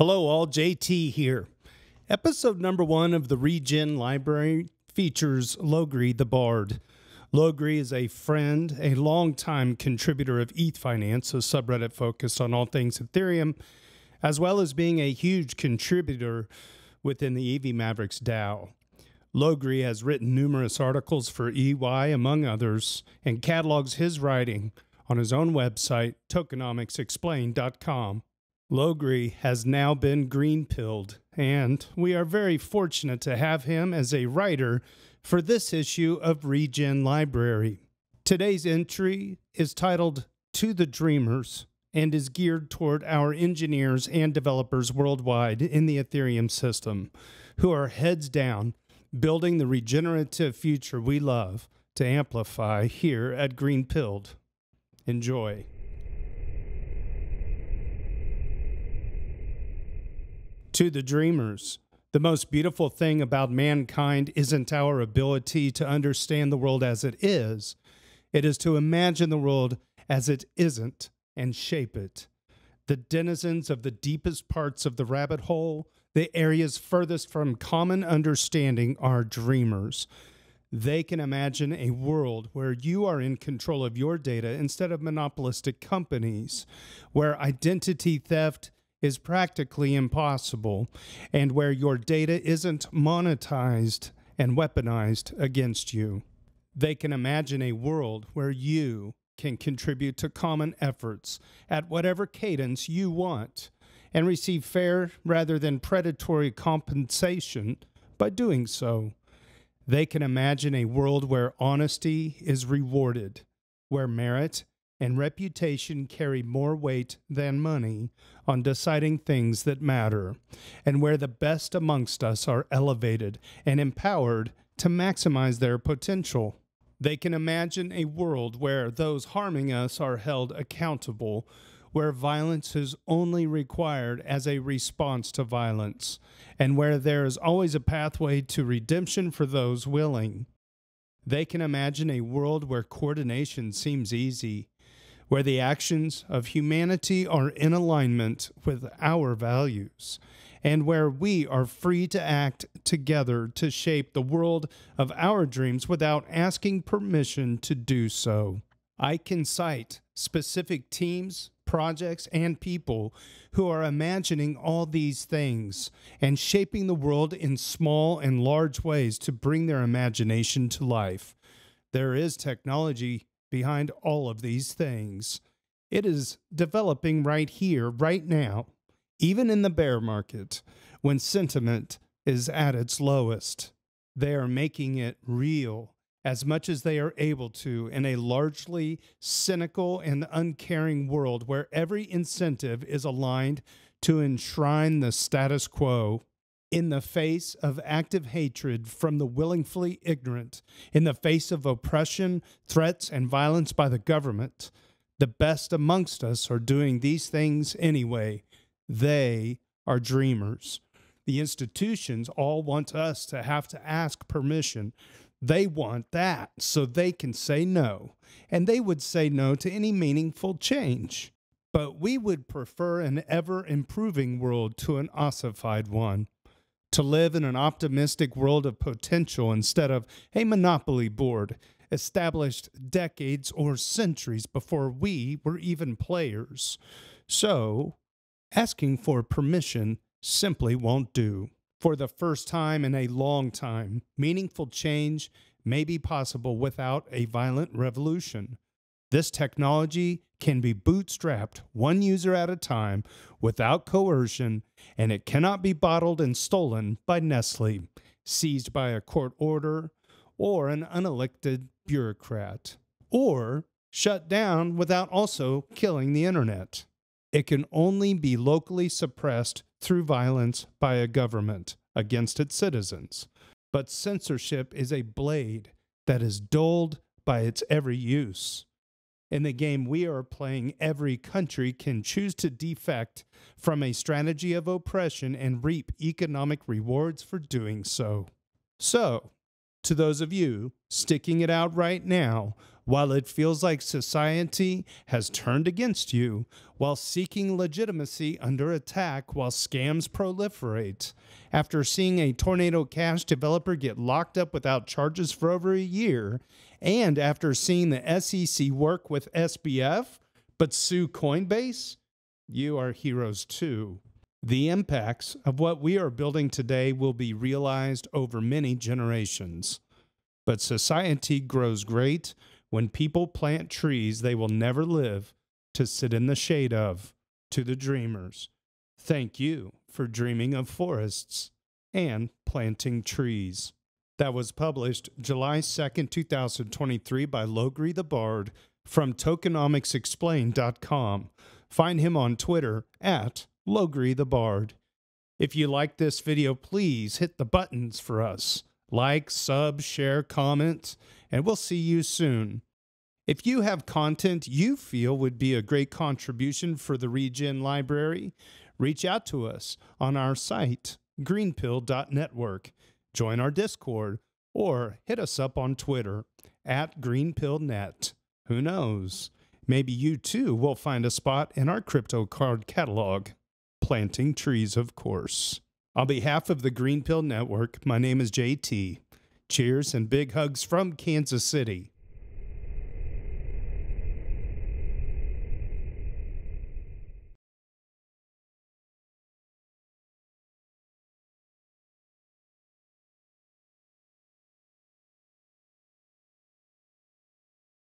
Hello all, JT here. Episode number 1 of the Regen library features LogrisTheBard. Logri is a friend, a longtime contributor of ETH Finance, a subreddit focused on all things Ethereum, as well as being a huge contributor within the EV Mavericks DAO. Logri has written numerous articles for EY, among others, and catalogs his writing on his own website, tokenomicsexplained.com. Logri has now been green-pilled, and we are very fortunate to have him as a writer for this issue of Regen Library. Today's entry is titled To the Dreamers and is geared toward our engineers and developers worldwide in the Ethereum system who are heads down building the regenerative future we love to amplify here at GreenPilled. Enjoy. To the dreamers, the most beautiful thing about mankind isn't our ability to understand the world as it is to imagine the world as it isn't and shape it. The denizens of the deepest parts of the rabbit hole, the areas furthest from common understanding, are dreamers. They can imagine a world where you are in control of your data instead of monopolistic companies, where identity theft is practically impossible, and where your data isn't monetized and weaponized against you. They can imagine a world where you can contribute to common efforts at whatever cadence you want and receive fair rather than predatory compensation by doing so. They can imagine a world where honesty is rewarded, where merit and reputation carry more weight than money on deciding things that matter, and where the best amongst us are elevated and empowered to maximize their potential. They can imagine a world where those harming us are held accountable, where violence is only required as a response to violence, and where there is always a pathway to redemption for those willing. They can imagine a world where coordination seems easy, where the actions of humanity are in alignment with our values, and where we are free to act together to shape the world of our dreams without asking permission to do so. I can cite specific teams, projects, and people who are imagining all these things and shaping the world in small and large ways to bring their imagination to life. There is technology behind all of these things. It is developing right here, right now, even in the bear market, when sentiment is at its lowest. They are making it real as much as they are able to in a largely cynical and uncaring world where every incentive is aligned to enshrine the status quo. In the face of active hatred from the willfully ignorant, in the face of oppression, threats, and violence by the government, the best amongst us are doing these things anyway. They are dreamers. The institutions all want us to have to ask permission. They want that so they can say no, and they would say no to any meaningful change. But we would prefer an ever-improving world to an ossified one. To live in an optimistic world of potential instead of a monopoly board established decades or centuries before we were even players. So, asking for permission simply won't do. For the first time in a long time, meaningful change may be possible without a violent revolution. This technology can be bootstrapped one user at a time without coercion, and it cannot be bottled and stolen by Nestle, seized by a court order, or an unelected bureaucrat, or shut down without also killing the internet. It can only be locally suppressed through violence by a government against its citizens. But censorship is a blade that is dulled by its every use. In the game we are playing, every country can choose to defect from a strategy of oppression and reap economic rewards for doing so. So, to those of you sticking it out right now, While it feels like society has turned against you, while seeking legitimacy under attack, while scams proliferate, after seeing a Tornado Cash developer get locked up without charges for over a year, and after seeing the SEC work with SBF but sue Coinbase, you are heroes too. The impacts of what we are building today will be realized over many generations. But society grows great when people plant trees they will never live to sit in the shade of. To the dreamers, thank you for dreaming of forests and planting trees. That was published July 2nd, 2023 by LogrisTheBard from tokenomicsexplained.com. Find him on Twitter at LogrisTheBard. If you like this video, please hit the buttons for us. Like, sub, share, comment, and we'll see you soon. If you have content you feel would be a great contribution for the Regen library, reach out to us on our site, greenpilled.network. Join our Discord, or hit us up on Twitter at GreenPilledNet. Who knows? Maybe you too will find a spot in our crypto card catalog. Planting trees, of course. On behalf of the GreenPilled Network, my name is JT. Cheers and big hugs from Kansas City.